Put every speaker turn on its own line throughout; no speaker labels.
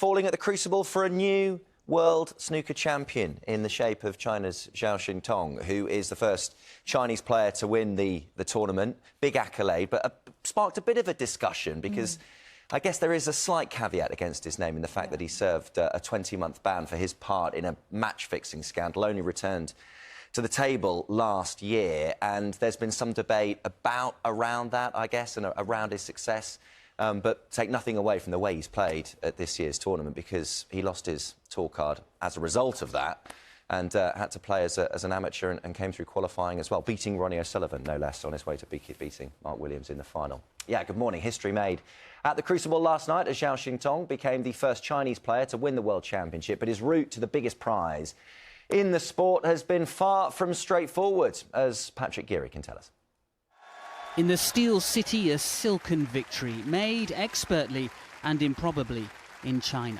falling at the crucible for a new world snooker champion in the shape of China's Zhao Xintong, who is the first Chinese player to win the tournament. Big accolade, but sparked a bit of a discussion because I guess there is a slight caveat against his name in the fact that he served a 20-month ban for his part in a match-fixing scandal, only returned to the table last year, and there's been some debate around that, I guess, and around his success. But take nothing away from the way he's played at this year's tournament, because he lost his tour card as a result of that and had to play as an amateur and came through qualifying as well, beating Ronnie O'Sullivan, no less, on his way to beating Mark Williams in the final. Yeah, good morning. History made at the Crucible last night as Zhao Xintong became the first Chinese player to win the World Championship, but his route to the biggest prize in the sport has been far from straightforward, as Patrick Geary can tell us.
In the Steel City, a silken victory made expertly and improbably in China.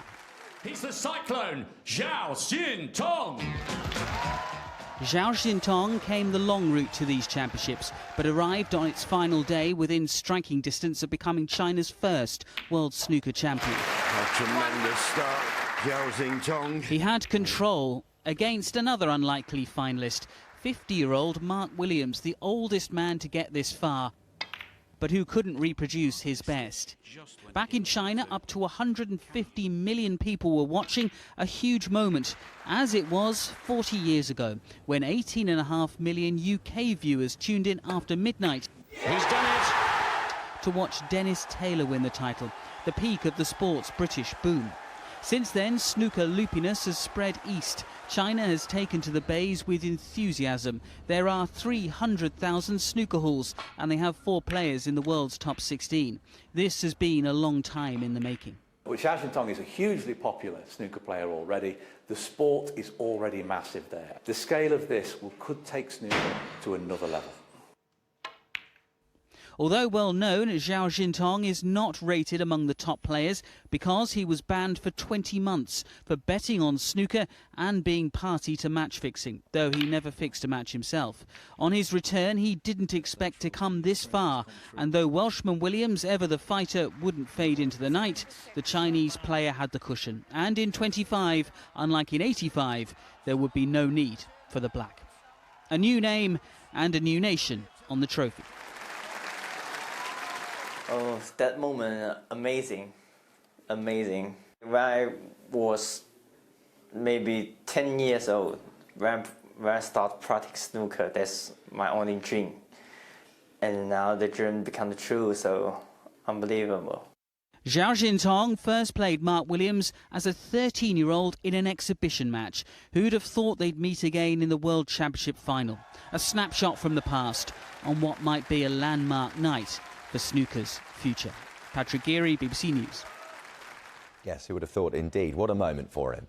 He's the cyclone, Zhao Xintong.
Zhao Xintong came the long route to these championships, but arrived on its final day within striking distance of becoming China's first world snooker champion.
A tremendous start, Zhao Xintong.
He had control against another unlikely finalist, 50-year-old Mark Williams, the oldest man to get this far, but who couldn't reproduce his best. Back in China, up to 150 million people were watching, a huge moment, as it was 40 years ago, when 18.5 million UK viewers tuned in after midnight.
He's done it!
To watch Dennis Taylor win the title, the peak of the sport's British boom. Since then, snooker loopiness has spread east. China has taken to the bays with enthusiasm. There are 300,000 snooker halls, and they have 4 players in the world's top 16. This has been a long time in the making.
Well, Zhao Xintong is a hugely popular snooker player already. The sport is already massive there. The scale of this could take snooker to another level.
Although well known, Zhao Xintong is not rated among the top players because he was banned for 20 months for betting on snooker and being party to match fixing, though he never fixed a match himself. On his return, he didn't expect to come this far, and though Welshman Williams, ever the fighter, wouldn't fade into the night, the Chinese player had the cushion. And in 25, unlike in 85, there would be no need for the black. A new name and a new nation on the trophy.
Oh, that moment, amazing. When I was maybe 10 years old, when I started practicing snooker, that's my only dream. And now the dream becomes true, so unbelievable.
Zhao Xintong first played Mark Williams as a 13-year-old in an exhibition match. Who'd have thought they'd meet again in the World Championship final? A snapshot from the past on what might be a landmark night for snooker's future. Patrick Geary, BBC News.
Yes, who would have thought, indeed. What a moment for him.